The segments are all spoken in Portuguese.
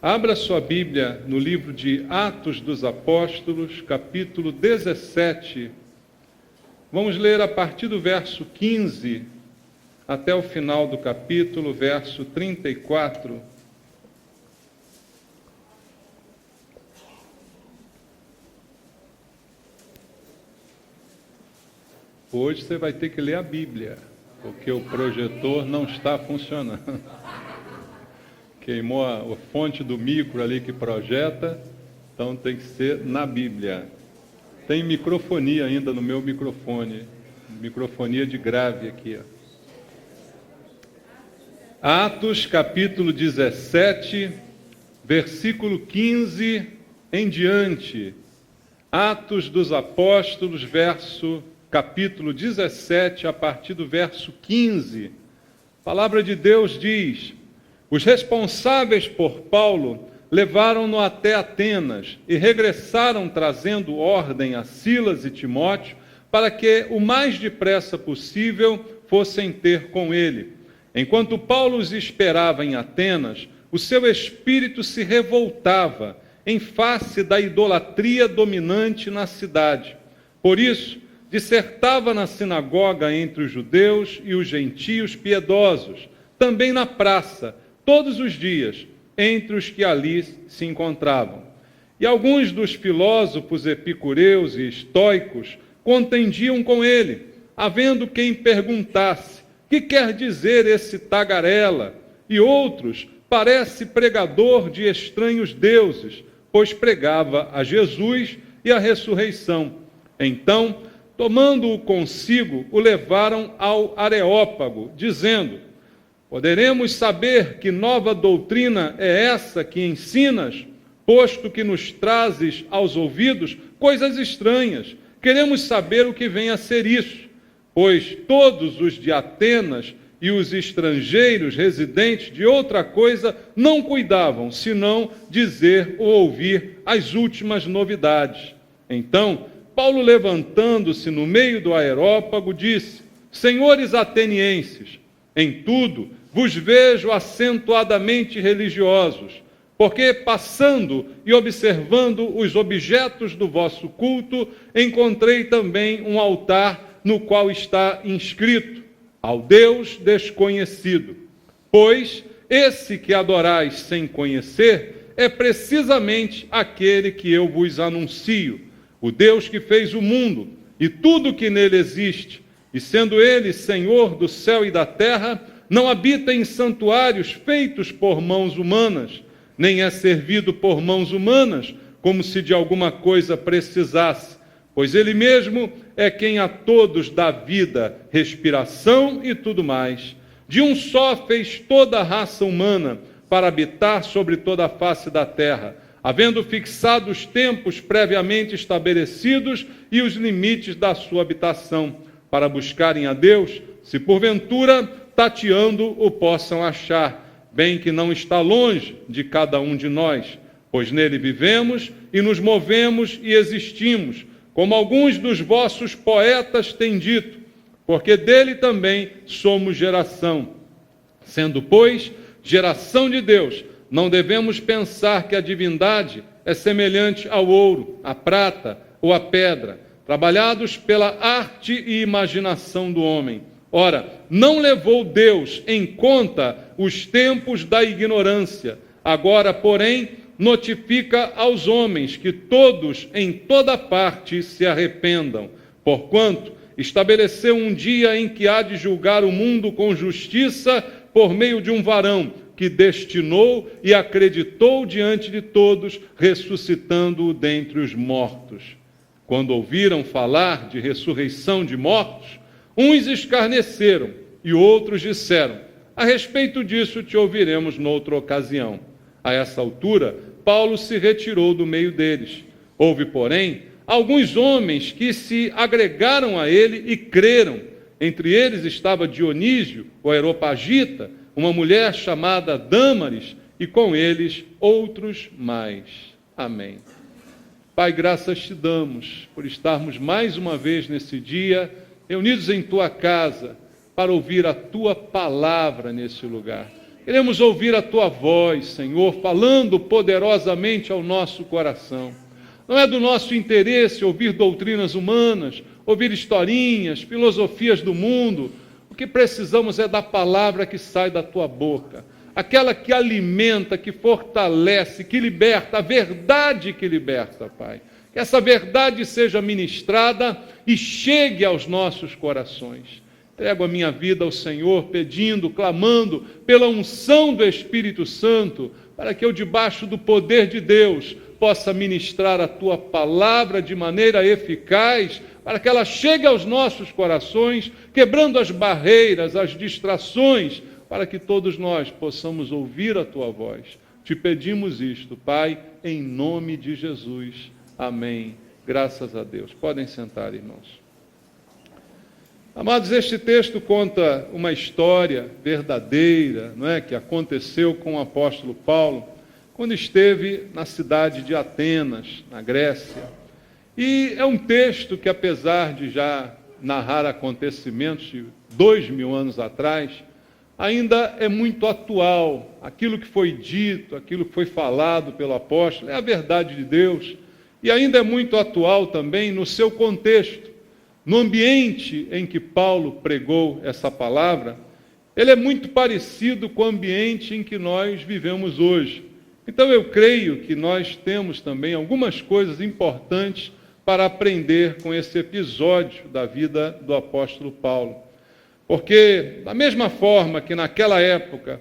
Abra sua Bíblia no livro de Atos dos Apóstolos, capítulo 17. Vamos ler a partir do verso 15 até o final do capítulo, verso 34. Hoje você vai ter que ler a Bíblia, porque o projetor não está funcionando. Queimou a fonte do micro ali que projeta, então tem que ser na Bíblia. Tem microfonia ainda no meu microfone, microfonia de grave aqui. Atos capítulo 17, versículo 15 em diante. Atos dos Apóstolos, capítulo 17, a partir do verso 15. A palavra de Deus diz: os responsáveis por Paulo levaram-no até Atenas e regressaram trazendo ordem a Silas e Timóteo para que o mais depressa possível fossem ter com ele. Enquanto Paulo os esperava em Atenas, o seu espírito se revoltava em face da idolatria dominante na cidade. Por isso, dissertava na sinagoga entre os judeus e os gentios piedosos, também na praça, todos os dias, entre os que ali se encontravam. E alguns dos filósofos epicureus e estoicos contendiam com ele, havendo quem perguntasse: que quer dizer esse tagarela? E outros: parece pregador de estranhos deuses, pois pregava a Jesus e a ressurreição. Então, tomando-o consigo, o levaram ao Areópago, dizendo: poderemos saber que nova doutrina é essa que ensinas, posto que nos trazes aos ouvidos coisas estranhas. Queremos saber o que vem a ser isso, pois todos os de Atenas e os estrangeiros residentes de outra coisa não cuidavam, senão dizer ou ouvir as últimas novidades. Então, Paulo, levantando-se no meio do Areópago, disse: senhores atenienses, em tudo vos vejo acentuadamente religiosos, porque passando e observando os objetos do vosso culto, encontrei também um altar no qual está inscrito: ao Deus desconhecido. Pois esse que adorais sem conhecer é precisamente aquele que eu vos anuncio, o Deus que fez o mundo e tudo que nele existe, e sendo ele Senhor do céu e da terra, não habita em santuários feitos por mãos humanas, nem é servido por mãos humanas, como se de alguma coisa precisasse, pois ele mesmo é quem a todos dá vida, respiração e tudo mais. De um só fez toda a raça humana para habitar sobre toda a face da terra, havendo fixado os tempos previamente estabelecidos e os limites da sua habitação, para buscarem a Deus, se porventura tateando o possam achar, bem que não está longe de cada um de nós, pois nele vivemos e nos movemos e existimos, como alguns dos vossos poetas têm dito, porque dele também somos geração. Sendo, pois, geração de Deus, não devemos pensar que a divindade é semelhante ao ouro, à prata ou à pedra, trabalhados pela arte e imaginação do homem. Ora, não levou Deus em conta os tempos da ignorância. Agora, porém, notifica aos homens que todos, em toda parte, se arrependam. Porquanto estabeleceu um dia em que há de julgar o mundo com justiça por meio de um varão que destinou e acreditou diante de todos, ressuscitando-o dentre os mortos. Quando ouviram falar de ressurreição de mortos, uns escarneceram e outros disseram: a respeito disso te ouviremos noutra ocasião. A essa altura, Paulo se retirou do meio deles. Houve, porém, alguns homens que se agregaram a ele e creram. Entre eles estava Dionísio, o Areopagita, uma mulher chamada Dâmaris, e com eles outros mais. Amém. Pai, graças te damos por estarmos mais uma vez nesse dia reunidos em tua casa para ouvir a tua palavra nesse lugar. Queremos ouvir a Tua voz, Senhor, falando poderosamente ao nosso coração. Não é do nosso interesse ouvir doutrinas humanas, ouvir historinhas, filosofias do mundo. O que precisamos é da palavra que sai da Tua boca. Aquela que alimenta, que fortalece, que liberta, a verdade que liberta, Pai. Que essa verdade seja ministrada e chegue aos nossos corações. Entrego a minha vida ao Senhor, pedindo, clamando pela unção do Espírito Santo, para que eu, debaixo do poder de Deus, possa ministrar a Tua palavra de maneira eficaz, para que ela chegue aos nossos corações, quebrando as barreiras, as distrações, para que todos nós possamos ouvir a Tua voz. Te pedimos isto, Pai, em nome de Jesus. Amém. Graças a Deus. Podem sentar, irmãos. Amados, este texto conta uma história verdadeira, não é, que aconteceu com o apóstolo Paulo, quando esteve na cidade de Atenas, na Grécia. E é um texto que, apesar de já narrar acontecimentos de 2000 anos atrás, ainda é muito atual. Aquilo que foi dito, aquilo que foi falado pelo apóstolo, é a verdade de Deus, e ainda é muito atual também no seu contexto. No ambiente em que Paulo pregou essa palavra, ele é muito parecido com o ambiente em que nós vivemos hoje. Então eu creio que nós temos também algumas coisas importantes para aprender com esse episódio da vida do apóstolo Paulo. Porque, da mesma forma que naquela época,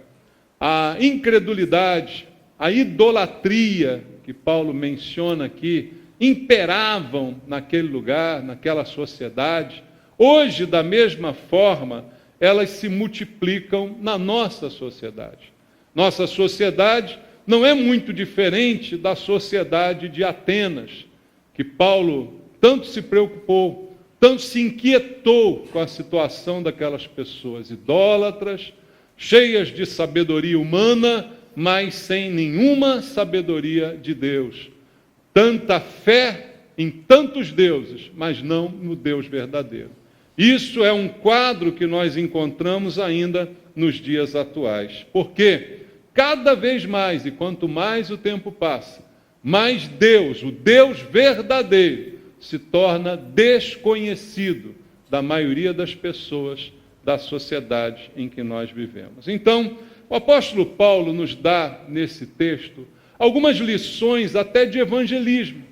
a incredulidade, a idolatria, que Paulo menciona aqui, imperavam naquele lugar, naquela sociedade, hoje, da mesma forma, elas se multiplicam na nossa sociedade. Nossa sociedade não é muito diferente da sociedade de Atenas, que Paulo tanto se preocupou, tanto se inquietou com a situação daquelas pessoas idólatras, cheias de sabedoria humana, mas sem nenhuma sabedoria de Deus. Tanta fé em tantos deuses, mas não no Deus verdadeiro. Isso é um quadro que nós encontramos ainda nos dias atuais. Porque cada vez mais, e quanto mais o tempo passa, mais Deus, o Deus verdadeiro, se torna desconhecido da maioria das pessoas da sociedade em que nós vivemos. Então, o apóstolo Paulo nos dá, nesse texto, algumas lições até de evangelismo,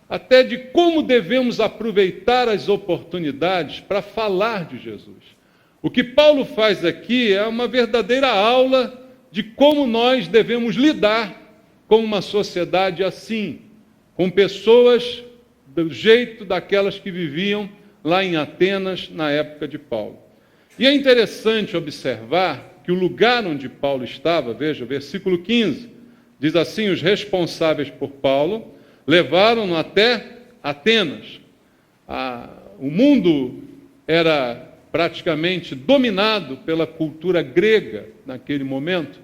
até de como devemos aproveitar as oportunidades para falar de Jesus. O que Paulo faz aqui é uma verdadeira aula de como nós devemos lidar com uma sociedade assim, com pessoas do jeito daquelas que viviam lá em Atenas na época de Paulo. E é interessante observar que o lugar onde Paulo estava, veja, versículo 15, diz assim: os responsáveis por Paulo levaram-no até Atenas. O mundo era praticamente dominado pela cultura grega naquele momento.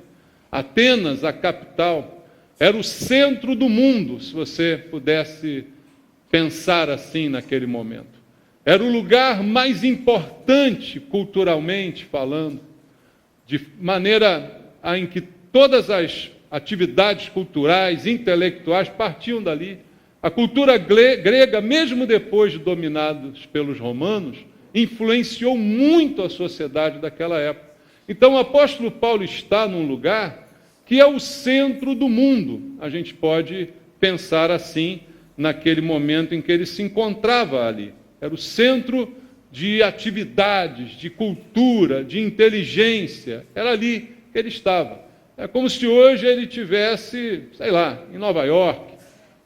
Atenas, a capital, era o centro do mundo, se você pudesse pensar assim naquele momento. Era o lugar mais importante, culturalmente falando, de maneira em que todas as atividades culturais, intelectuais, partiam dali. A cultura grega, mesmo depois de dominados pelos romanos, influenciou muito a sociedade daquela época. Então o apóstolo Paulo está num lugar que é o centro do mundo. A gente pode pensar assim naquele momento em que ele se encontrava ali. Era o centro de atividades, de cultura, de inteligência. Era ali que ele estava. É como se hoje ele estivesse, sei lá, em Nova York,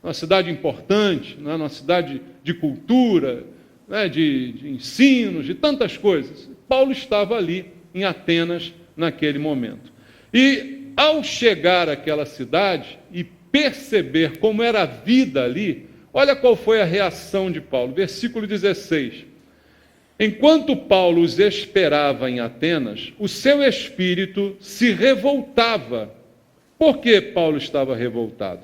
uma cidade importante, né, uma cidade de cultura, né, de ensinos, de tantas coisas. Paulo estava ali em Atenas naquele momento. E ao chegar àquela cidade e perceber como era a vida ali, olha qual foi a reação de Paulo. Versículo 16. Enquanto Paulo os esperava em Atenas, o seu espírito se revoltava. Por que Paulo estava revoltado?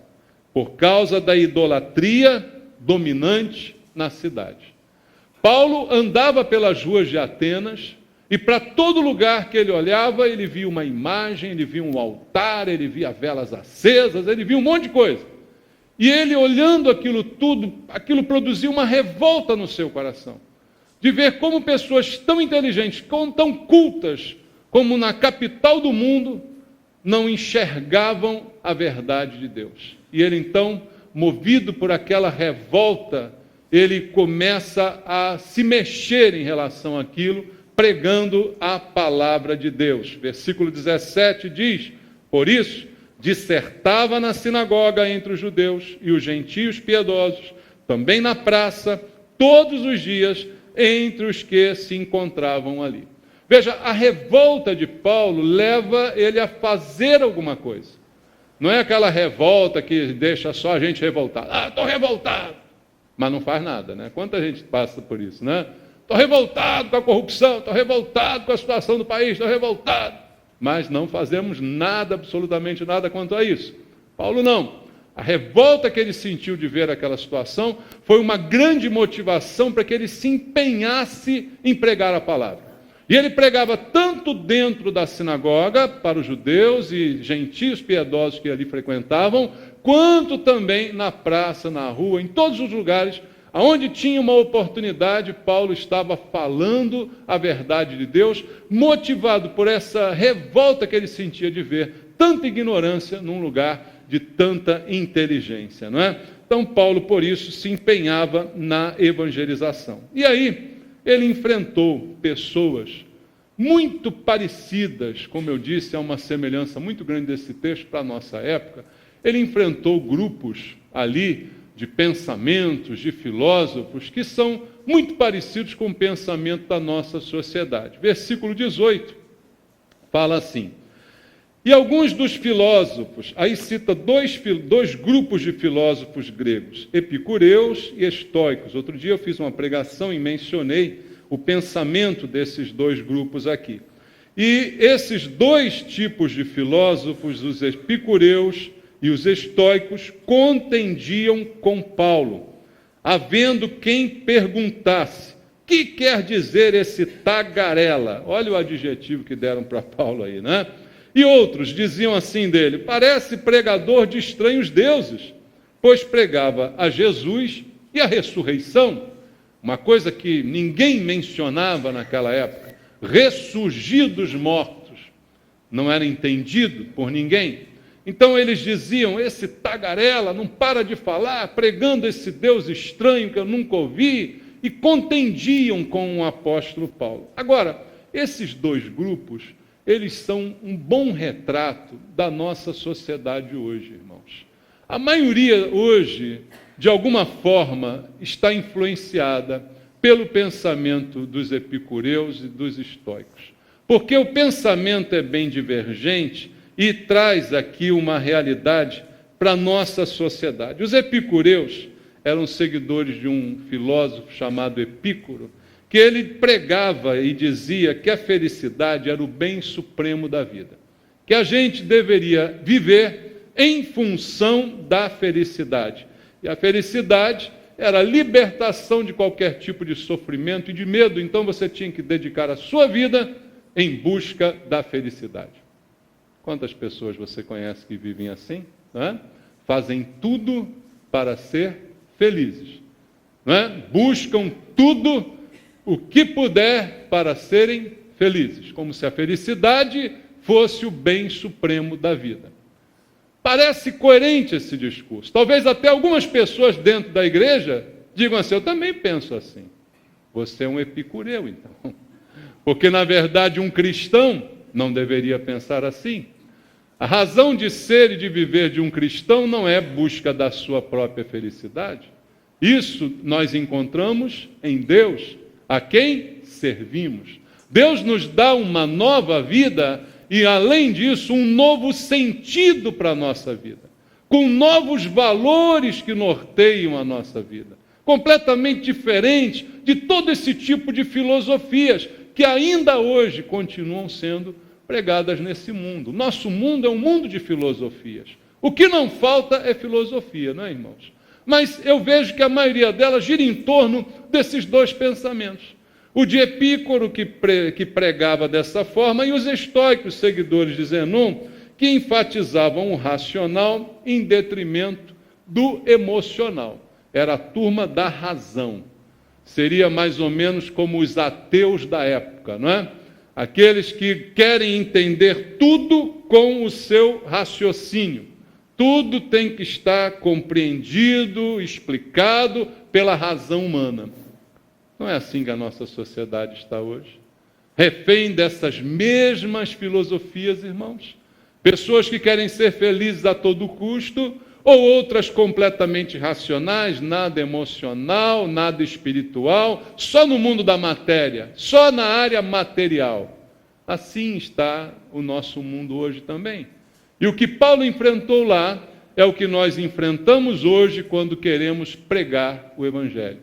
Por causa da idolatria dominante na cidade. Paulo andava pelas ruas de Atenas E para todo lugar que ele olhava, ele via uma imagem, ele via um altar, ele via velas acesas, ele via um monte de coisa. E ele, olhando aquilo tudo, aquilo produzia uma revolta no seu coração. De ver como pessoas tão inteligentes, tão cultas, como na capital do mundo, não enxergavam a verdade de Deus. E ele então, movido por aquela revolta, ele começa a se mexer em relação àquilo, pregando a palavra de Deus. Versículo 17 diz: por isso, dissertava na sinagoga entre os judeus e os gentios piedosos, também na praça, todos os dias, entre os que se encontravam ali. Veja, a revolta de Paulo leva ele a fazer alguma coisa. Não é aquela revolta que deixa só a gente revoltado. Estou revoltado, mas não faz nada, né? Quanta gente passa por isso, né? Estou revoltado com a corrupção, estou revoltado com a situação do país, estou revoltado. Mas não fazemos nada, absolutamente nada quanto a isso. Paulo não. A revolta que ele sentiu de ver aquela situação foi uma grande motivação para que ele se empenhasse em pregar a palavra. E ele pregava tanto dentro da sinagoga, para os judeus e gentios piedosos que ali frequentavam, quanto também na praça, na rua, em todos os lugares aonde tinha uma oportunidade, Paulo estava falando a verdade de Deus, motivado por essa revolta que ele sentia de ver tanta ignorância num lugar de tanta inteligência, não é? Então Paulo, por isso, se empenhava na evangelização. E aí, ele enfrentou pessoas muito parecidas, como eu disse, há uma semelhança muito grande desse texto para a nossa época. Ele enfrentou grupos ali de pensamentos, de filósofos, que são muito parecidos com o pensamento da nossa sociedade. Versículo 18 fala assim: e alguns dos filósofos, aí cita dois grupos de filósofos gregos, epicureus e estoicos. Outro dia eu fiz uma pregação e mencionei o pensamento desses dois grupos aqui. E esses dois tipos de filósofos, os epicureus e os estoicos, contendiam com Paulo, havendo quem perguntasse: que quer dizer esse tagarela? Olha o adjetivo que deram para Paulo aí, né? E outros diziam assim dele: parece pregador de estranhos deuses, pois pregava a Jesus e a ressurreição, uma coisa que ninguém mencionava naquela época. Ressurgir dos mortos não era entendido por ninguém. Então eles diziam: esse tagarela não para de falar, pregando esse Deus estranho que eu nunca ouvi, e contendiam com o apóstolo Paulo. Agora, esses dois grupos, eles são um bom retrato da nossa sociedade hoje, irmãos. A maioria hoje, de alguma forma, está influenciada pelo pensamento dos epicureus e dos estoicos. Porque o pensamento é bem divergente e traz aqui uma realidade para a nossa sociedade. Os epicureus eram seguidores de um filósofo chamado Epícoro, que ele pregava e dizia que a felicidade era o bem supremo da vida, que a gente deveria viver em função da felicidade. E a felicidade era a libertação de qualquer tipo de sofrimento e de medo, então você tinha que dedicar a sua vida em busca da felicidade. Quantas pessoas você conhece que vivem assim? Não é? Fazem tudo para ser felizes. Não é? Buscam tudo o que puder para serem felizes, como se a felicidade fosse o bem supremo da vida. Parece coerente esse discurso. Talvez até algumas pessoas dentro da igreja digam assim: eu também penso assim. Você é um epicureu, então. Porque, na verdade, um cristão não deveria pensar assim. A razão de ser e de viver de um cristão não é busca da sua própria felicidade. Isso nós encontramos em Deus, a quem servimos. Deus nos dá uma nova vida e, além disso, um novo sentido para a nossa vida, com novos valores que norteiam a nossa vida, completamente diferente de todo esse tipo de filosofias que ainda hoje continuam sendo pregadas nesse mundo. Nosso mundo é um mundo de filosofias. O que não falta é filosofia, não é, irmãos? Mas eu vejo que a maioria delas gira em torno desses dois pensamentos. o de Epícoro, que pregava dessa forma, e os estoicos, seguidores de Zenon, que enfatizavam o racional em detrimento do emocional. Era a turma da razão. Seria mais ou menos como os ateus da época, não é? Aqueles que querem entender tudo com o seu raciocínio. Tudo tem que estar compreendido, explicado pela razão humana. Não é assim que a nossa sociedade está hoje. Refém dessas mesmas filosofias, irmãos. Pessoas que querem ser felizes a todo custo, ou outras completamente racionais, nada emocional, nada espiritual, só no mundo da matéria, só na área material. Assim está o nosso mundo hoje também. E o que Paulo enfrentou lá é o que nós enfrentamos hoje quando queremos pregar o Evangelho.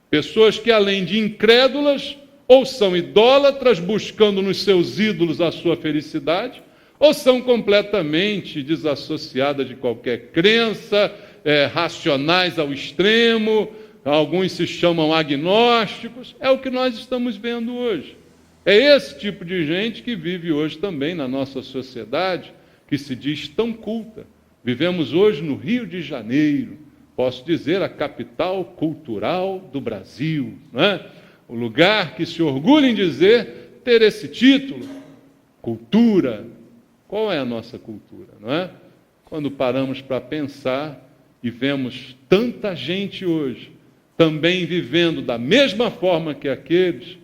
Pessoas que, além de incrédulas, ou são idólatras, buscando nos seus ídolos a sua felicidade, ou são completamente desassociadas de qualquer crença, racionais ao extremo, alguns se chamam agnósticos. É o que nós estamos vendo hoje. É esse tipo de gente que vive hoje também na nossa sociedade, que se diz tão culta. Vivemos hoje no Rio de Janeiro, posso dizer, a capital cultural do Brasil, não é? O lugar que se orgulha em dizer ter esse título, cultura. Qual é a nossa cultura, não é? Quando paramos para pensar e vemos tanta gente hoje também vivendo da mesma forma que aqueles,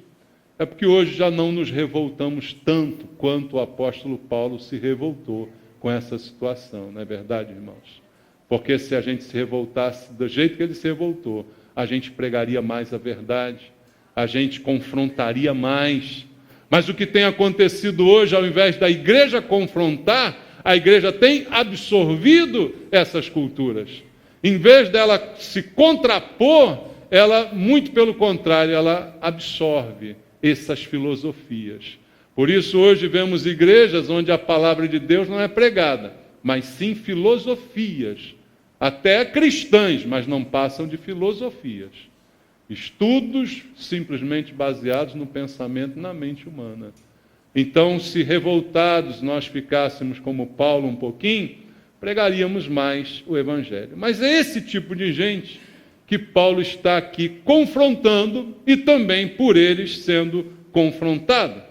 é porque hoje já não nos revoltamos tanto quanto o apóstolo Paulo se revoltou com essa situação, não é verdade, irmãos? Porque se a gente se revoltasse do jeito que ele se revoltou, a gente pregaria mais a verdade, a gente confrontaria mais. Mas o que tem acontecido hoje, ao invés da igreja confrontar, a igreja tem absorvido essas culturas. Em vez dela se contrapor, ela, muito pelo contrário, ela absorve essas filosofias. Por isso, hoje vemos igrejas onde a palavra de Deus não é pregada, mas sim filosofias, até cristãs, mas não passam de filosofias. Estudos simplesmente baseados no pensamento, na mente humana. Então, se revoltados nós ficássemos como Paulo um pouquinho, pregaríamos mais o Evangelho. Mas é esse tipo de gente que Paulo está aqui confrontando e também por eles sendo confrontado.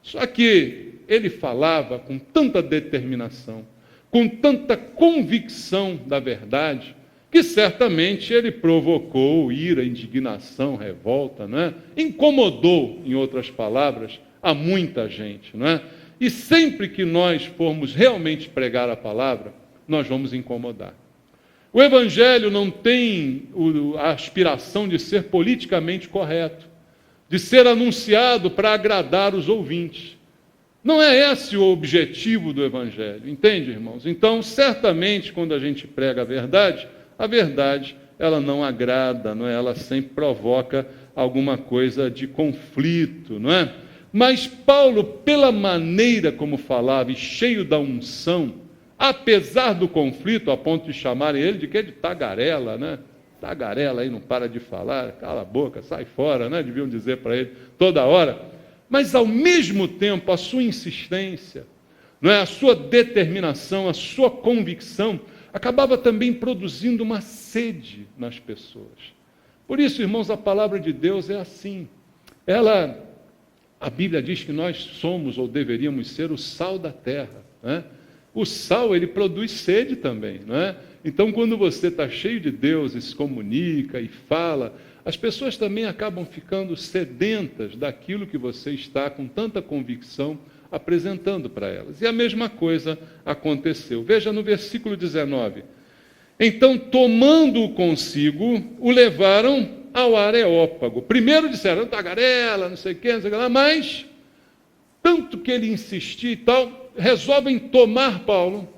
Só que ele falava com tanta determinação, com tanta convicção da verdade, que certamente ele provocou ira, indignação, revolta, não é? Incomodou, em outras palavras, a muita gente, não é? E sempre que nós formos realmente pregar a palavra, nós vamos incomodar. O Evangelho não tem a aspiração de ser politicamente correto, de ser anunciado para agradar os ouvintes. Não é esse o objetivo do Evangelho, entende, irmãos? Então, certamente, quando a gente prega a verdade, ela não agrada, não é? Ela sempre provoca alguma coisa de conflito, não é? Mas Paulo, pela maneira como falava e cheio da unção, apesar do conflito, a ponto de chamarem ele de quê? De tagarela, né? Tagarela aí, não para de falar, cala a boca, sai fora, né? Deviam dizer para ele toda hora. Mas, ao mesmo tempo, a sua insistência, não é? A sua determinação, a sua convicção, acabava também produzindo uma sede nas pessoas. Por isso, irmãos, a palavra de Deus é assim. A Bíblia diz que nós somos ou deveríamos ser o sal da terra, né? O sal, ele produz sede também, não é? Então, quando você está cheio de Deus e se comunica e fala, as pessoas também acabam ficando sedentas daquilo que você está com tanta convicção apresentando para elas. E a mesma coisa aconteceu. Veja no versículo 19. Então, tomando-o consigo, o levaram ao Areópago. Primeiro disseram, tagarela, não sei o que lá, mas, tanto que ele insistia e tal, resolvem tomar Paulo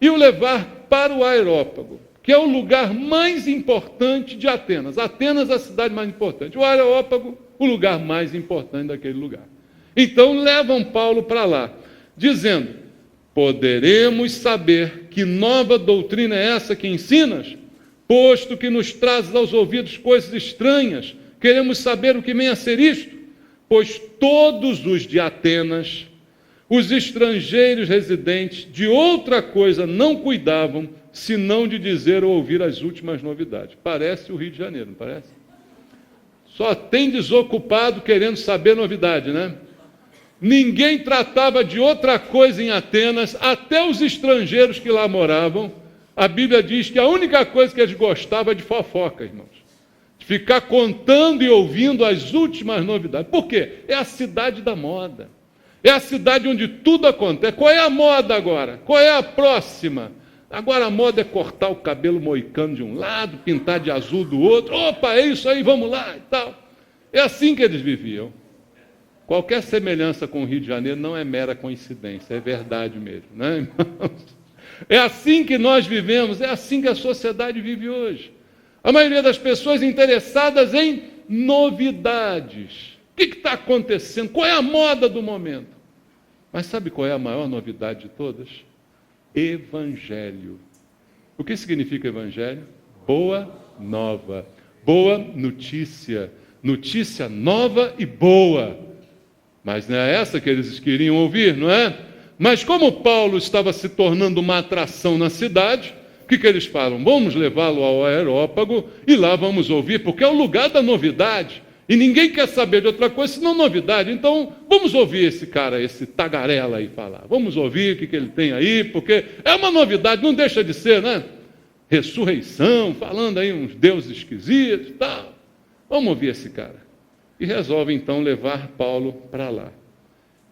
e o levar para o Areópago, que é o lugar mais importante de Atenas. Atenas é a cidade mais importante. O Areópago, o lugar mais importante daquele lugar. Então levam Paulo para lá, dizendo, poderemos saber que nova doutrina é essa que ensinas, posto que nos trazes aos ouvidos coisas estranhas, queremos saber o que vem a ser isto. pois todos os de Atenas, os estrangeiros residentes, de outra coisa não cuidavam, senão de dizer ou ouvir as últimas novidades. Parece o Rio de Janeiro, não parece? Só tem desocupado querendo saber novidade, né? Ninguém tratava de outra coisa em Atenas, até os estrangeiros que lá moravam. A Bíblia diz que a única coisa que eles gostavam é de fofoca, irmãos. De ficar contando e ouvindo as últimas novidades. Por quê? É a cidade da moda. É a cidade onde tudo acontece. Qual é a moda agora? Qual é a próxima? Agora a moda é cortar o cabelo moicano de um lado, pintar de azul do outro. Opa, é isso aí, vamos lá e tal. É assim que eles viviam. Qualquer semelhança com o Rio de Janeiro não é mera coincidência, é verdade mesmo, né, irmãos? É assim que nós vivemos, é assim que a sociedade vive hoje. A maioria das pessoas interessadas em novidades. O que está acontecendo? Qual é a moda do momento? Mas sabe qual é a maior novidade de todas? Evangelho. O que significa evangelho? Boa nova. Boa notícia. Notícia nova e boa. Mas não é essa que eles queriam ouvir, não é? Mas como Paulo estava se tornando uma atração na cidade, o que eles falam? Vamos levá-lo ao Areópago e lá vamos ouvir, porque é o lugar da novidade. E ninguém quer saber de outra coisa senão novidade. Então, vamos ouvir esse cara, esse tagarela aí falar. Vamos ouvir o que ele tem aí, porque é uma novidade, não deixa de ser, né? Ressurreição, falando aí uns deuses esquisitos e tal. Vamos ouvir esse cara. E resolve então levar Paulo para lá.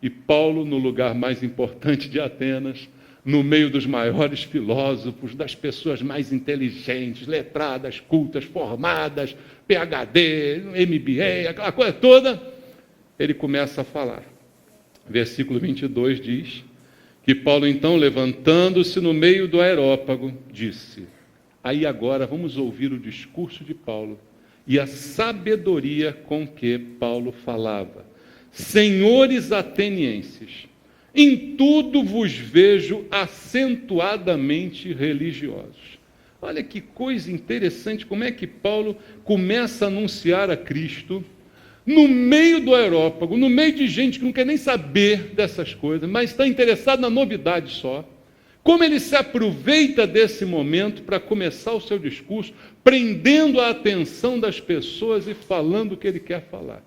E Paulo, no lugar mais importante de Atenas, no meio dos maiores filósofos, das pessoas mais inteligentes, letradas, cultas, formadas, PhD, MBA, aquela coisa toda, ele começa a falar. Versículo 22 diz que Paulo, então, levantando-se no meio do Areópago, disse, aí agora vamos ouvir o discurso de Paulo e a sabedoria com que Paulo falava. Senhores atenienses, em tudo vos vejo acentuadamente religiosos. Olha que coisa interessante, como é que Paulo começa a anunciar a Cristo no meio do Areópago, no meio de gente que não quer nem saber dessas coisas, mas está interessado na novidade só. Como ele se aproveita desse momento para começar o seu discurso, prendendo a atenção das pessoas e falando o que ele quer falar.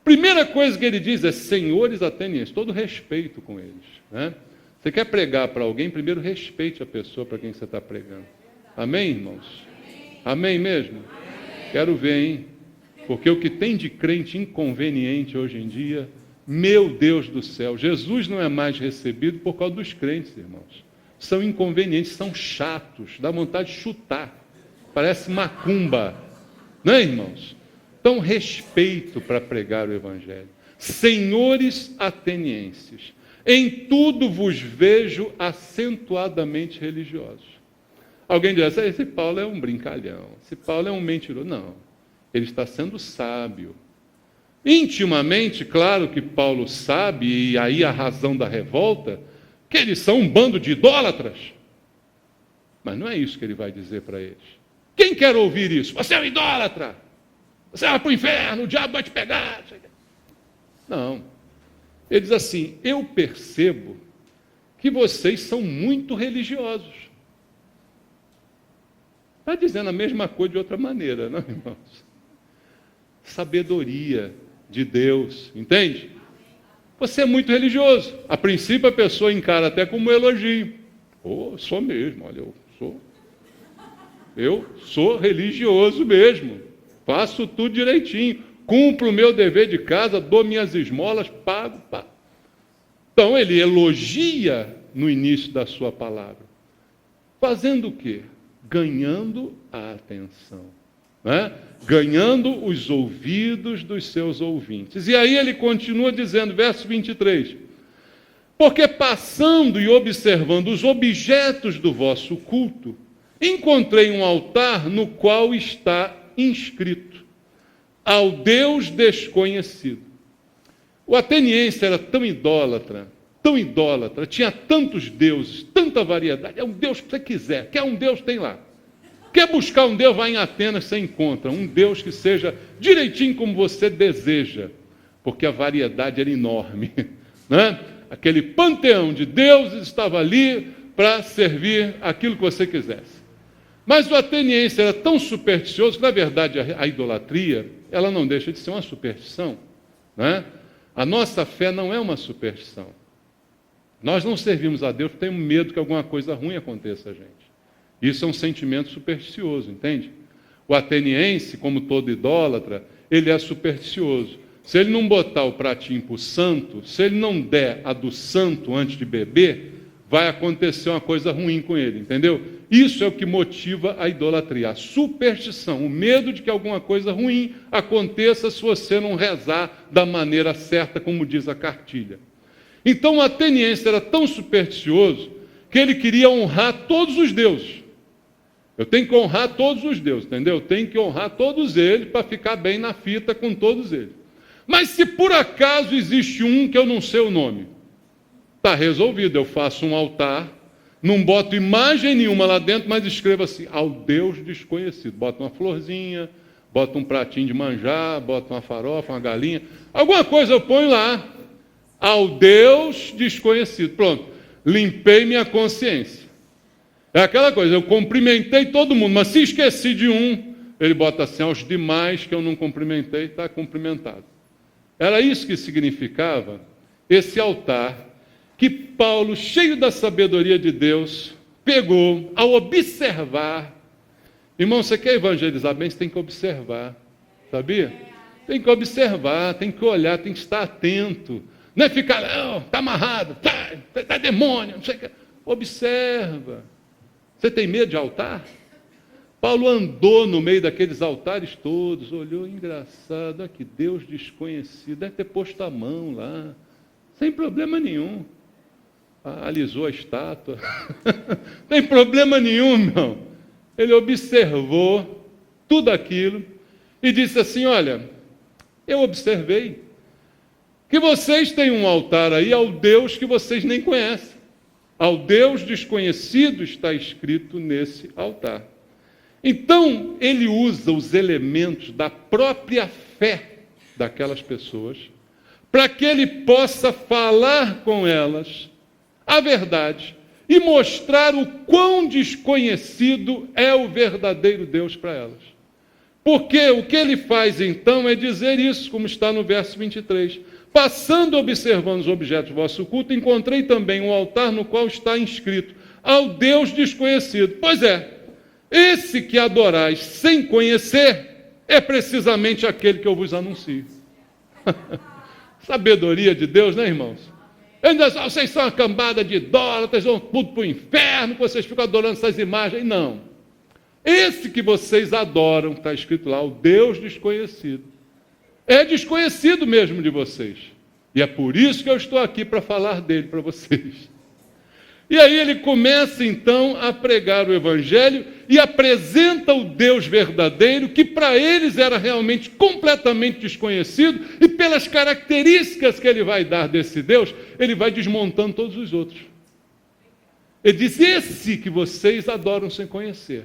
Primeira coisa que ele diz é, senhores atenienses, todo respeito com eles. Né? Você quer pregar para alguém, primeiro respeite a pessoa para quem você está pregando. Amém, irmãos? Amém mesmo? Amém. Quero ver, hein? Porque o que tem de crente inconveniente hoje em dia, meu Deus do céu, Jesus não é mais recebido por causa dos crentes, irmãos. São inconvenientes, são chatos, dá vontade de chutar, parece macumba, não é, irmãos? Então, respeito para pregar o Evangelho. Senhores atenienses, em tudo vos vejo acentuadamente religiosos. Alguém diz, esse Paulo é um brincalhão, esse Paulo é um mentiroso. Não, ele está sendo sábio. Intimamente, claro que Paulo sabe, e aí a razão da revolta, que eles são um bando de idólatras. Mas não é isso que ele vai dizer para eles. Quem quer ouvir isso? Você é um idólatra. Você vai para o inferno, o diabo vai te pegar. Não. Ele diz assim, eu percebo que vocês são muito religiosos. Está dizendo a mesma coisa de outra maneira, não, irmãos? Sabedoria de Deus, entende? Você é muito religioso. A princípio a pessoa encara até como um elogio. Sou mesmo, olha, eu sou religioso mesmo. Faço tudo direitinho. Cumpro o meu dever de casa, dou minhas esmolas, pago. Então ele elogia no início da sua palavra. Fazendo o quê? Ganhando a atenção. Né? Ganhando os ouvidos dos seus ouvintes. E aí ele continua dizendo, verso 23, porque passando e observando os objetos do vosso culto, encontrei um altar no qual está inscrito, ao Deus desconhecido. O ateniense era tão idólatra, tinha tantos deuses, tanta variedade, é um Deus que você quiser, quer um Deus, tem lá. Quer buscar um Deus, vai em Atenas, você encontra um Deus que seja direitinho como você deseja. porque a variedade era enorme, né? Aquele panteão de deuses estava ali para servir aquilo que você quisesse. Mas o ateniense era tão supersticioso que, na verdade, a idolatria, ela não deixa de ser uma superstição, né? A nossa fé não é uma superstição. Nós não servimos a Deus porque temos medo que alguma coisa ruim aconteça a gente. Isso é um sentimento supersticioso, entende? O ateniense, como todo idólatra, ele é supersticioso. Se ele não botar o pratinho para o santo, se ele não der a do santo antes de beber, vai acontecer uma coisa ruim com ele, entendeu? Isso é o que motiva a idolatria, a superstição, o medo de que alguma coisa ruim aconteça se você não rezar da maneira certa, como diz a cartilha. Então o ateniense era tão supersticioso que ele queria honrar todos os deuses. Eu tenho que honrar todos os deuses, entendeu? Eu tenho que honrar todos eles para ficar bem na fita com todos eles. Mas se por acaso existe um que eu não sei o nome, está resolvido, eu faço um altar, não boto imagem nenhuma lá dentro, mas escrevo assim, ao Deus desconhecido. Bota uma florzinha, bota um pratinho de manjar, bota uma farofa, uma galinha, alguma coisa eu ponho lá, ao Deus desconhecido. Pronto, limpei minha consciência. É aquela coisa, eu cumprimentei todo mundo, mas se esqueci de um, ele bota assim, aos demais que eu não cumprimentei, está cumprimentado. Era isso que significava esse altar que Paulo, cheio da sabedoria de Deus, pegou ao observar. Irmão, você quer evangelizar bem, você tem que observar, sabia? Tem que observar, tem que olhar, tem que estar atento. Não é ficar, não, está amarrado, tá demônio, não sei o que. Observa. Você tem medo de altar? Paulo andou no meio daqueles altares todos, olhou, engraçado, aqui, Deus desconhecido, deve ter posto a mão lá, sem problema nenhum. Alisou a estátua, tem problema nenhum, não. Ele observou tudo aquilo e disse assim, olha, eu observei que vocês têm um altar aí ao Deus que vocês nem conhecem. Ao Deus desconhecido está escrito nesse altar. Então, ele usa os elementos da própria fé daquelas pessoas para que ele possa falar com elas a verdade e mostrar o quão desconhecido é o verdadeiro Deus para elas. Porque o que ele faz então é dizer isso, como está no verso 23. Passando observando os objetos do vosso culto, encontrei também um altar no qual está inscrito ao Deus desconhecido. Pois é, esse que adorais sem conhecer é precisamente aquele que eu vos anuncio. Sabedoria de Deus, né, irmãos? Ele diz, vocês são uma cambada de idólatras, vão tudo para o inferno, vocês ficam adorando essas imagens. Não. Esse que vocês adoram, está escrito lá, o Deus desconhecido, é desconhecido mesmo de vocês. E é por isso que eu estou aqui para falar dele para vocês. E aí ele começa então a pregar o Evangelho e apresenta o Deus verdadeiro, que para eles era realmente completamente desconhecido, e pelas características que ele vai dar desse Deus, ele vai desmontando todos os outros. Ele diz, esse que vocês adoram sem conhecer,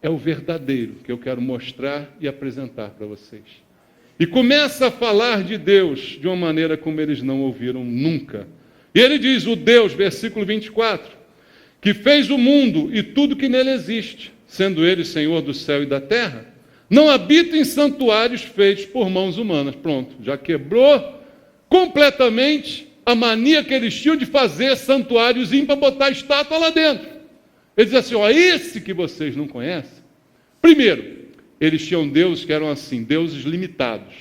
é o verdadeiro que eu quero mostrar e apresentar para vocês. E começa a falar de Deus de uma maneira como eles não ouviram nunca. E ele diz, o Deus, versículo 24, que fez o mundo e tudo que nele existe, sendo ele Senhor do céu e da terra, não habita em santuários feitos por mãos humanas. Pronto, já quebrou completamente a mania que eles tinham de fazer santuáriozinho para botar estátua lá dentro. Ele diz assim, esse que vocês não conhecem. Primeiro, eles tinham deuses que eram assim, deuses limitados.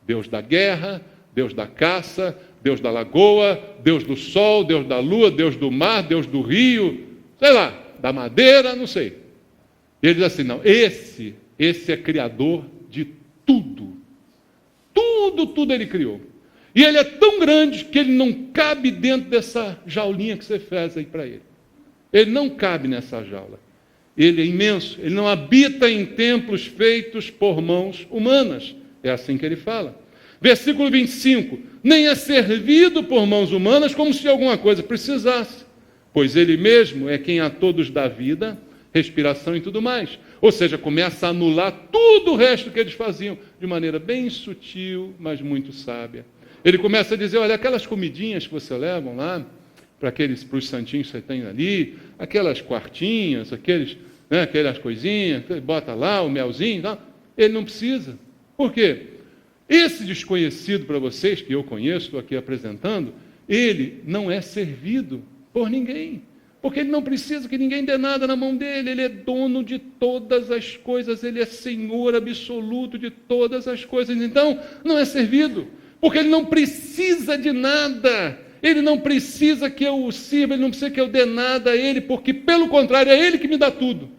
Deus da guerra, Deus da caça, Deus da lagoa, Deus do sol, Deus da lua, Deus do mar, Deus do rio, sei lá, da madeira, não sei. E ele diz assim, não, esse é criador de tudo. Tudo ele criou. E ele é tão grande que ele não cabe dentro dessa jaulinha que você fez aí para ele. Ele não cabe nessa jaula. Ele é imenso, ele não habita em templos feitos por mãos humanas. É assim que ele fala. Versículo 25, nem é servido por mãos humanas como se alguma coisa precisasse, pois ele mesmo é quem a todos dá vida, respiração e tudo mais. Ou seja, começa a anular tudo o resto que eles faziam, de maneira bem sutil, mas muito sábia. Ele começa a dizer, olha, aquelas comidinhas que você leva lá, para os santinhos que você tem ali, aquelas quartinhas, aquelas coisinhas, bota lá o melzinho, não, ele não precisa. Por quê? Esse desconhecido para vocês, que eu conheço, estou aqui apresentando, ele não é servido por ninguém. Porque ele não precisa que ninguém dê nada na mão dele, ele é dono de todas as coisas, ele é senhor absoluto de todas as coisas. Então, não é servido, porque ele não precisa de nada, ele não precisa que eu o sirva, ele não precisa que eu dê nada a ele, porque, pelo contrário, é ele que me dá tudo.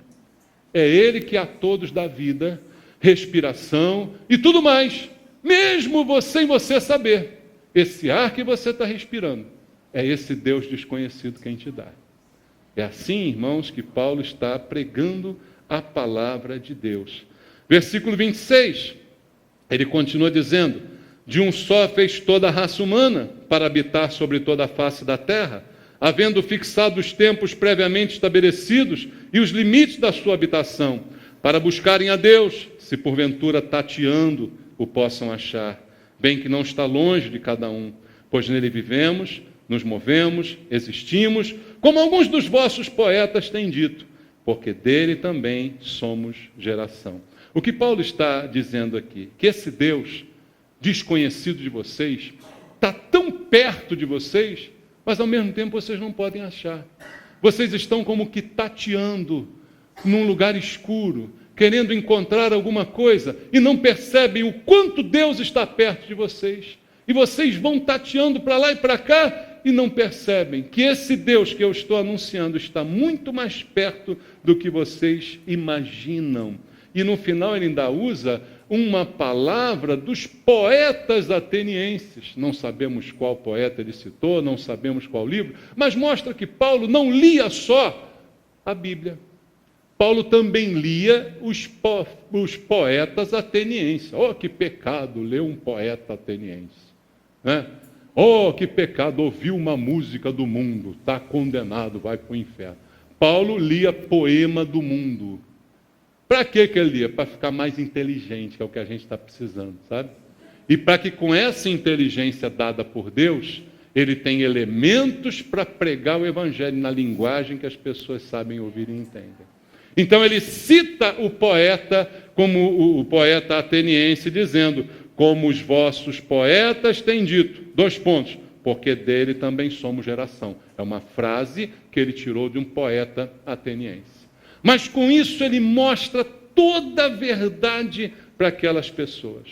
É ele que a todos dá vida, respiração e tudo mais, mesmo sem você saber. Esse ar que você está respirando, é esse Deus desconhecido quem te dá. É assim, irmãos, que Paulo está pregando a palavra de Deus. Versículo 26, ele continua dizendo, de um só fez toda a raça humana para habitar sobre toda a face da terra, havendo fixado os tempos previamente estabelecidos e os limites da sua habitação, para buscarem a Deus, se porventura tateando o possam achar, bem que não está longe de cada um, pois nele vivemos, nos movemos, existimos, como alguns dos vossos poetas têm dito, porque dele também somos geração. O que Paulo está dizendo aqui, que esse Deus desconhecido de vocês está tão perto de vocês, mas ao mesmo tempo vocês não podem achar. Vocês estão como que tateando num lugar escuro, querendo encontrar alguma coisa, e não percebem o quanto Deus está perto de vocês. E vocês vão tateando para lá e para cá, e não percebem que esse Deus que eu estou anunciando está muito mais perto do que vocês imaginam. E no final ele ainda usa uma palavra dos poetas atenienses. Não sabemos qual poeta ele citou, não sabemos qual livro, mas mostra que Paulo não lia só a Bíblia. Paulo também lia os poetas atenienses. Oh, que pecado ler um poeta ateniense, né? Oh, que pecado ouvir uma música do mundo, está condenado, vai para o inferno. Paulo lia poema do mundo. Para que ele lia? Para ficar mais inteligente, que é o que a gente está precisando, sabe? E para que com essa inteligência dada por Deus, ele tenha elementos para pregar o Evangelho na linguagem que as pessoas sabem ouvir e entendem. Então ele cita o poeta como o poeta ateniense, dizendo, como os vossos poetas têm dito, 2 pontos, porque dele também somos geração. É uma frase que ele tirou de um poeta ateniense. Mas com isso ele mostra toda a verdade para aquelas pessoas.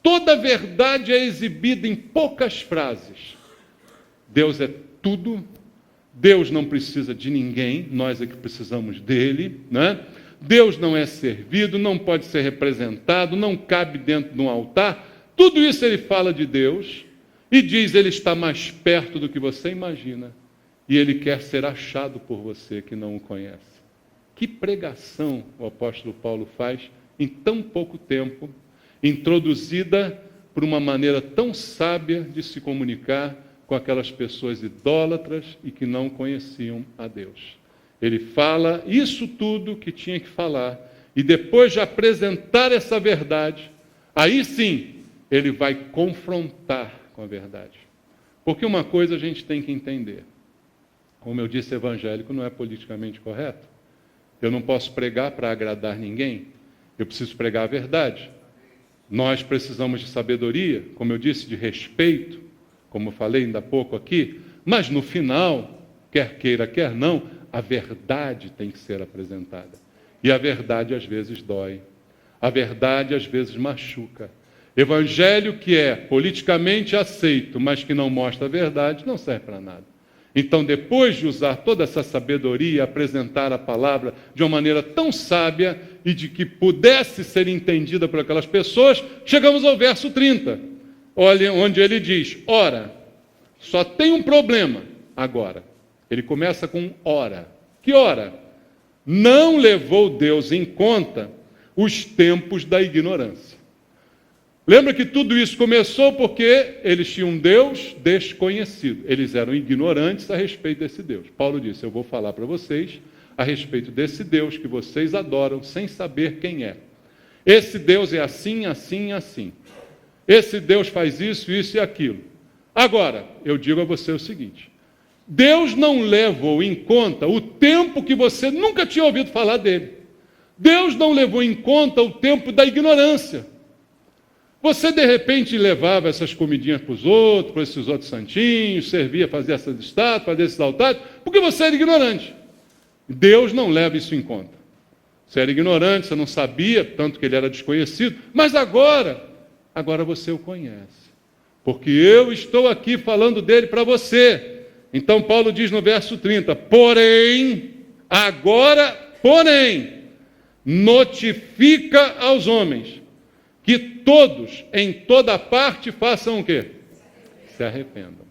Toda a verdade é exibida em poucas frases. Deus é tudo, Deus não precisa de ninguém, nós é que precisamos dele, né? Deus não é servido, não pode ser representado, não cabe dentro de um altar. Tudo isso ele fala de Deus e diz, ele está mais perto do que você imagina e ele quer ser achado por você que não o conhece. Que pregação o apóstolo Paulo faz em tão pouco tempo, introduzida por uma maneira tão sábia de se comunicar com aquelas pessoas idólatras e que não conheciam a Deus. Ele fala isso tudo que tinha que falar, e depois de apresentar essa verdade, aí sim, ele vai confrontar com a verdade. Porque uma coisa a gente tem que entender, como eu disse, evangélico não é politicamente correto. Eu não posso pregar para agradar ninguém, eu preciso pregar a verdade. Nós precisamos de sabedoria, como eu disse, de respeito, como eu falei ainda há pouco aqui, mas no final, quer queira, quer não, a verdade tem que ser apresentada. E a verdade às vezes dói. A verdade às vezes machuca. Evangelho que é politicamente aceito, mas que não mostra a verdade, não serve para nada. Então, depois de usar toda essa sabedoria e apresentar a palavra de uma maneira tão sábia e de que pudesse ser entendida por aquelas pessoas, chegamos ao verso 30, olha, onde ele diz, ora, só tem um problema agora. Ele começa com ora. Que ora? Não levou Deus em conta os tempos da ignorância. Lembra que tudo isso começou porque eles tinham um Deus desconhecido. Eles eram ignorantes a respeito desse Deus. Paulo disse, eu vou falar para vocês a respeito desse Deus que vocês adoram sem saber quem é. Esse Deus é assim, assim, assim. Esse Deus faz isso, isso e aquilo. Agora, eu digo a você o seguinte: Deus não levou em conta o tempo que você nunca tinha ouvido falar dele. Deus não levou em conta o tempo da ignorância. Você, de repente, levava essas comidinhas para os outros, para esses outros santinhos, servia, fazia essas estátuas, fazia esses altares, porque você era ignorante. Deus não leva isso em conta. Você era ignorante, você não sabia, tanto que ele era desconhecido, mas agora você o conhece. Porque eu estou aqui falando dele para você. Então Paulo diz no verso 30, porém, notifica aos homens que todos, em toda parte, façam o quê? Se arrependam.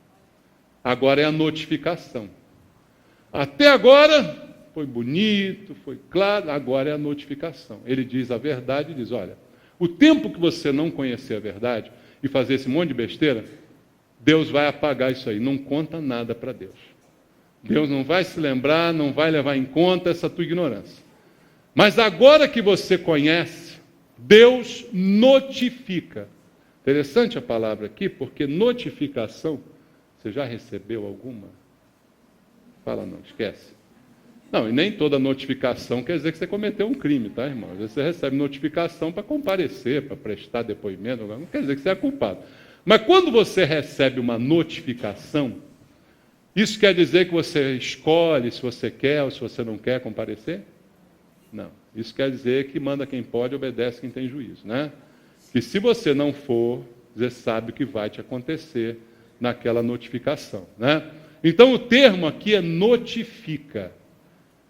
Agora é a notificação. Até agora foi bonito, foi claro, agora é a notificação. Ele diz a verdade, diz, olha, o tempo que você não conhecer a verdade e fazer esse monte de besteira, Deus vai apagar isso aí, não conta nada para Deus. Deus não vai se lembrar, não vai levar em conta essa tua ignorância. Mas agora que você conhece, Deus notifica. Interessante a palavra aqui, porque notificação, você já recebeu alguma? Fala não, esquece. Não, e nem toda notificação quer dizer que você cometeu um crime, tá, irmão? Às vezes você recebe notificação para comparecer, para prestar depoimento, não quer dizer que você é culpado. Mas quando você recebe uma notificação, isso quer dizer que você escolhe se você quer ou se você não quer comparecer? Não. Isso quer dizer que manda quem pode, obedece quem tem juízo, né? Que se você não for, você sabe o que vai te acontecer naquela notificação, né? Então o termo aqui é notifica.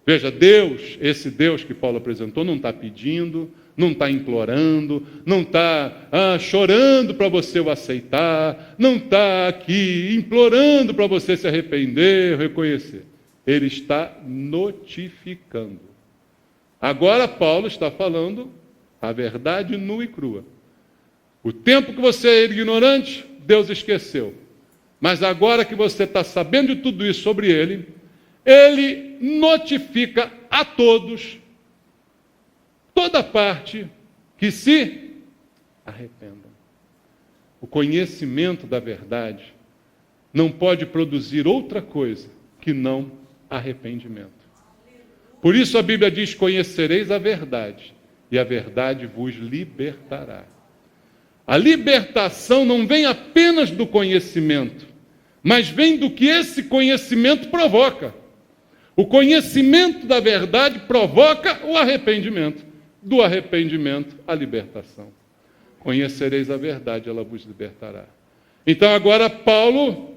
Veja, Deus, esse Deus que Paulo apresentou, não está pedindo, não está implorando, não está chorando para você o aceitar, não está aqui implorando para você se arrepender, reconhecer. Ele está notificando. Agora Paulo está falando a verdade nua e crua. O tempo que você era ignorante, Deus esqueceu. Mas agora que você está sabendo de tudo isso sobre ele, ele notifica a todos, toda parte, que se arrependam. O conhecimento da verdade não pode produzir outra coisa que não arrependimento. Por isso a Bíblia diz, conhecereis a verdade, e a verdade vos libertará. A libertação não vem apenas do conhecimento, mas vem do que esse conhecimento provoca. O conhecimento da verdade provoca o arrependimento. Do arrependimento, a libertação. Conhecereis a verdade, ela vos libertará. Então agora Paulo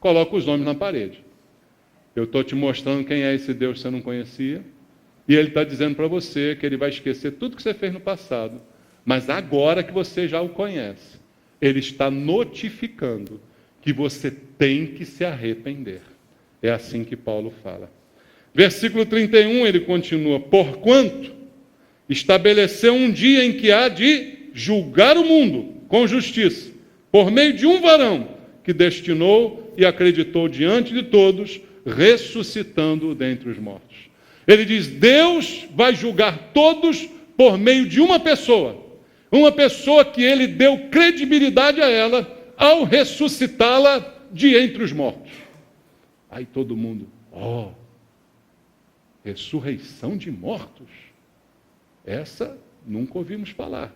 coloca os nomes na parede. Eu estou te mostrando quem é esse Deus que você não conhecia, e ele está dizendo para você que ele vai esquecer tudo que você fez no passado, mas agora que você já o conhece, ele está notificando que você tem que se arrepender. É assim que Paulo fala. Versículo 31, ele continua, porquanto estabeleceu um dia em que há de julgar o mundo com justiça, por meio de um varão que destinou e acreditou diante de todos, ressuscitando-o dentre os mortos. Ele diz, Deus vai julgar todos por meio de uma pessoa que ele deu credibilidade a ela ao ressuscitá-la de entre os mortos. Aí todo mundo, ressurreição de mortos? Essa nunca ouvimos falar.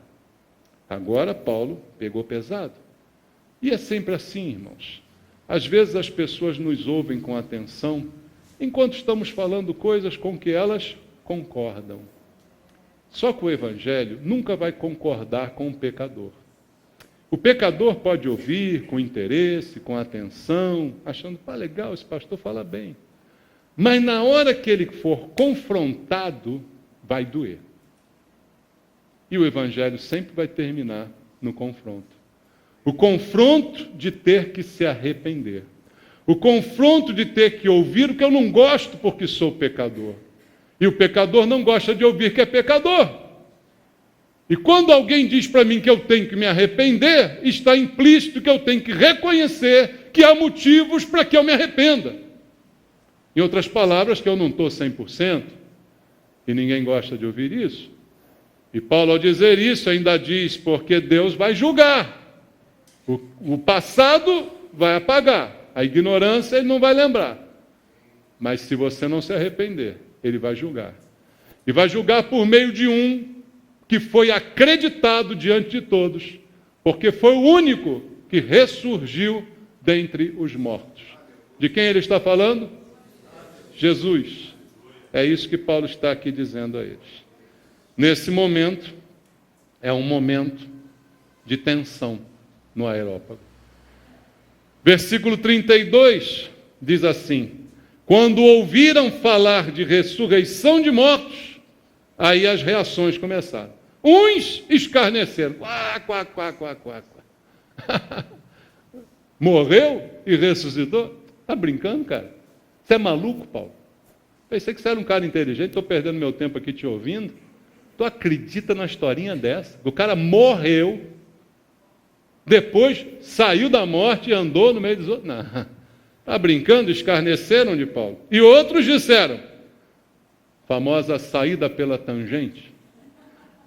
Agora Paulo pegou pesado. E é sempre assim, irmãos. Às vezes as pessoas nos ouvem com atenção, enquanto estamos falando coisas com que elas concordam. Só que o Evangelho nunca vai concordar com o pecador. O pecador pode ouvir com interesse, com atenção, achando, legal, esse pastor fala bem. Mas na hora que ele for confrontado, vai doer. E o Evangelho sempre vai terminar no confronto. O confronto de ter que se arrepender. O confronto de ter que ouvir o que eu não gosto porque sou pecador. E o pecador não gosta de ouvir que é pecador. E quando alguém diz para mim que eu tenho que me arrepender, está implícito que eu tenho que reconhecer que há motivos para que eu me arrependa. Em outras palavras, que eu não estou 100%, E ninguém gosta de ouvir isso. E Paulo, ao dizer isso, ainda diz, porque Deus vai julgar. O passado vai apagar. A ignorância ele não vai lembrar. Mas se você não se arrepender, ele vai julgar. E vai julgar por meio de um que foi acreditado diante de todos, porque foi o único que ressurgiu dentre os mortos. De quem ele está falando? Jesus. É isso que Paulo está aqui dizendo a eles. Nesse momento, é um momento de tensão no aerópago. Versículo 32 diz assim: quando ouviram falar de ressurreição de mortos, aí as reações começaram. Uns escarneceram. Quá, quá, quá, quá, quá, quá. Morreu e ressuscitou? Está brincando, cara? Você é maluco, Paulo? Pensei que você era um cara inteligente, estou perdendo meu tempo aqui te ouvindo. Tu acredita na historinha dessa? O cara morreu, depois saiu da morte e andou no meio dos outros. Não, está brincando? Escarneceram de Paulo. E outros disseram, famosa saída pela tangente.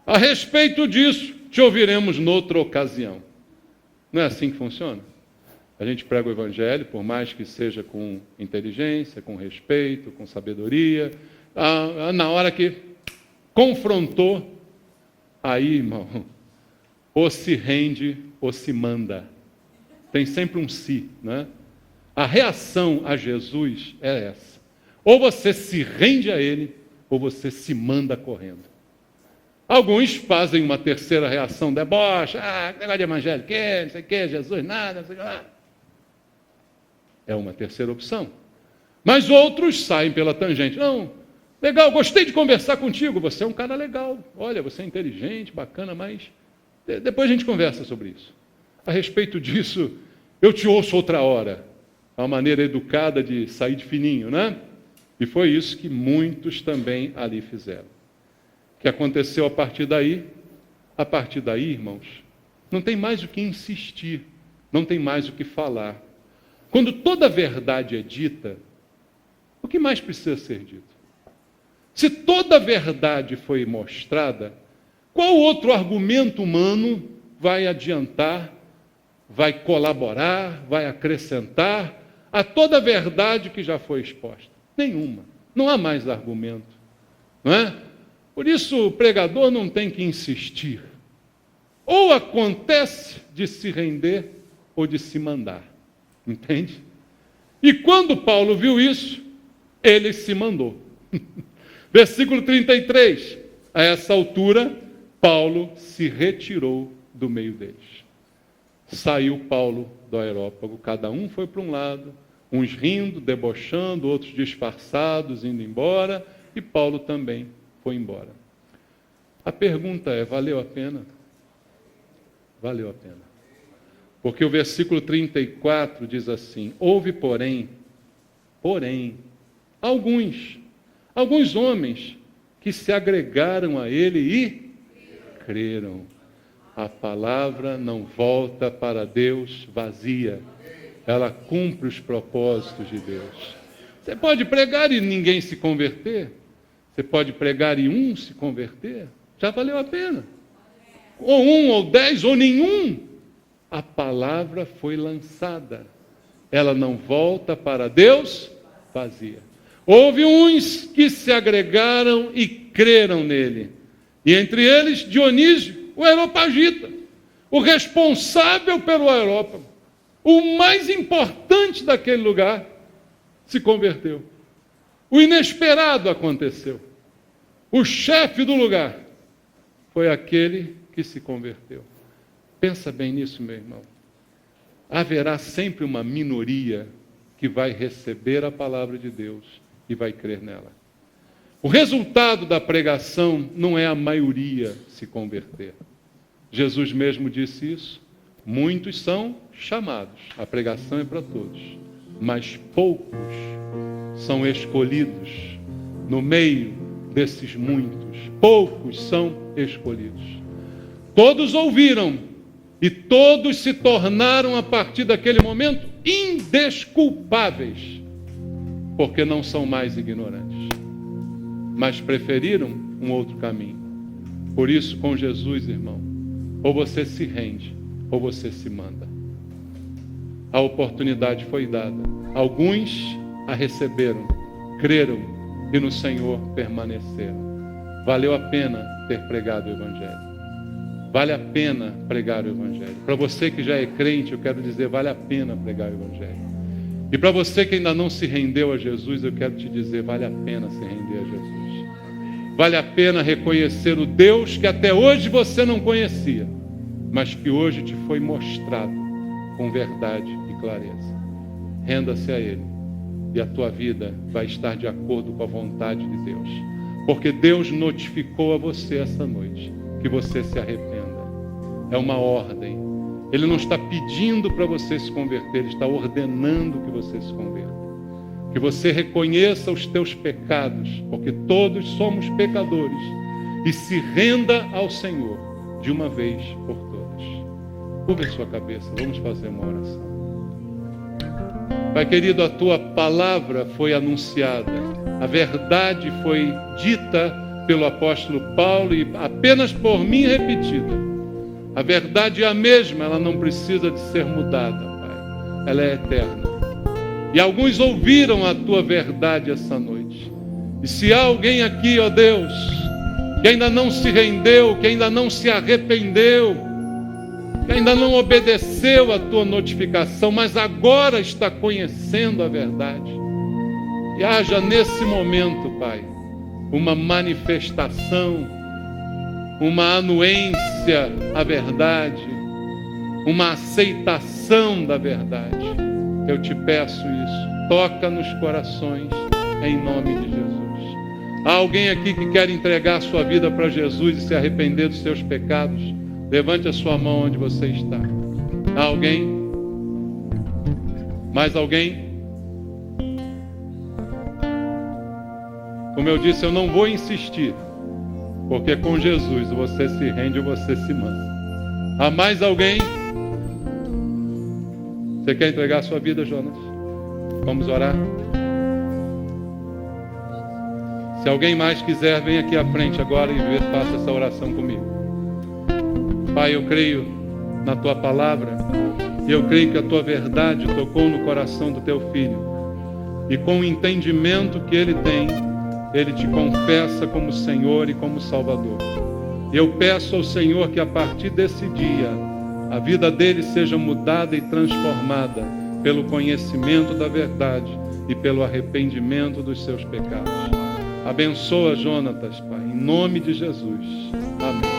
A respeito disso, te ouviremos noutra ocasião. Não é assim que funciona? A gente prega o evangelho, por mais que seja com inteligência, com respeito, com sabedoria. Na hora que confrontou, aí, irmão, ou se rende ou se manda. Tem sempre um se, né? A reação a Jesus é essa. Ou você se rende a ele, ou você se manda correndo. Alguns fazem uma terceira reação, debocha, negócio de evangelho, não sei o que, Jesus, nada, não sei o que. É uma terceira opção. Mas outros saem pela tangente. Não, legal, gostei de conversar contigo, você é um cara legal. Olha, você é inteligente, bacana, mas depois a gente conversa sobre isso. A respeito disso, eu te ouço outra hora. É uma maneira educada de sair de fininho, né? E foi isso que muitos também ali fizeram. O que aconteceu a partir daí? A partir daí, irmãos, não tem mais o que insistir, não tem mais o que falar. Quando toda a verdade é dita, o que mais precisa ser dito? Se toda a verdade foi mostrada, qual outro argumento humano vai adiantar, vai colaborar, vai acrescentar a toda a verdade que já foi exposta? Nenhuma. Não há mais argumento. Não é? Por isso o pregador não tem que insistir. Ou acontece de se render ou de se mandar. Entende? E quando Paulo viu isso, ele se mandou. Versículo 33. A essa altura, Paulo se retirou do meio deles. Saiu Paulo do aerópago, cada um foi para um lado, uns rindo, debochando, outros disfarçados, indo embora, e Paulo também foi embora. A pergunta é, valeu a pena? Valeu a pena. Porque o versículo 34 diz assim, houve porém, alguns homens que se agregaram a ele e creram. A palavra não volta para Deus vazia. Ela cumpre os propósitos de Deus. Você pode pregar e ninguém se converter. Você pode pregar e um se converter. Já valeu a pena. Ou um, ou 10, ou nenhum. A palavra foi lançada. Ela não volta para Deus vazia. Houve uns que se agregaram e creram nele. E entre eles, Dionísio, o Areopagita, o responsável pelo aerópago, o mais importante daquele lugar, se converteu. O inesperado aconteceu. O chefe do lugar foi aquele que se converteu. Pensa bem nisso, meu irmão. Haverá sempre uma minoria que vai receber a palavra de Deus e vai crer nela. O resultado da pregação não é a maioria se converter. Jesus mesmo disse isso. Muitos são chamados. A pregação é para todos. Mas poucos são escolhidos no meio desses muitos. Poucos são escolhidos. Todos ouviram e todos se tornaram, a partir daquele momento, indesculpáveis, porque não são mais ignorantes. mas preferiram um outro caminho. Por isso, com Jesus, irmão, ou você se rende, ou você se manda. A oportunidade foi dada. Alguns a receberam, creram e no Senhor permaneceram. Valeu a pena ter pregado o Evangelho. Vale a pena pregar o Evangelho. Para você que já é crente, eu quero dizer, vale a pena pregar o Evangelho. E para você que ainda não se rendeu a Jesus, eu quero te dizer, vale a pena se render a Jesus. Vale a pena reconhecer o Deus que até hoje você não conhecia, mas que hoje te foi mostrado com verdade e clareza. Renda-se a Ele e a tua vida vai estar de acordo com a vontade de Deus. Porque Deus notificou a você essa noite que você se arrependa. É uma ordem. Ele não está pedindo para você se converter, Ele está ordenando que você se converta. Que você reconheça os teus pecados, porque todos somos pecadores, e se renda ao Senhor de uma vez por todas. Curva a sua cabeça, vamos fazer uma oração. Pai querido, a tua palavra foi anunciada, a verdade foi dita pelo apóstolo Paulo e apenas por mim repetida. A verdade é a mesma, ela não precisa de ser mudada, Pai. Ela é eterna. E alguns ouviram a tua verdade essa noite. E se há alguém aqui, ó Deus, que ainda não se rendeu, que ainda não se arrependeu, que ainda não obedeceu a tua notificação, mas agora está conhecendo a verdade, e haja nesse momento, Pai, uma manifestação, uma anuência à verdade, uma aceitação da verdade. Eu te peço isso, toca nos corações, em nome de Jesus. Há alguém aqui que quer entregar a sua vida para Jesus e se arrepender dos seus pecados? Levante a sua mão onde você está. Há alguém? Mais alguém? Como eu disse, eu não vou insistir, porque com Jesus você se rende ou você se manda. Há mais alguém? Você quer entregar a sua vida, Jonas? Vamos orar? Se alguém mais quiser, vem aqui à frente agora e faça essa oração comigo. Pai, eu creio na tua palavra e eu creio que a tua verdade tocou no coração do teu filho. E com o entendimento que ele tem, ele te confessa como Senhor e como Salvador. Eu peço ao Senhor que a partir desse dia, a vida dele seja mudada e transformada pelo conhecimento da verdade e pelo arrependimento dos seus pecados. Abençoa Jonatas, Pai, em nome de Jesus. Amém.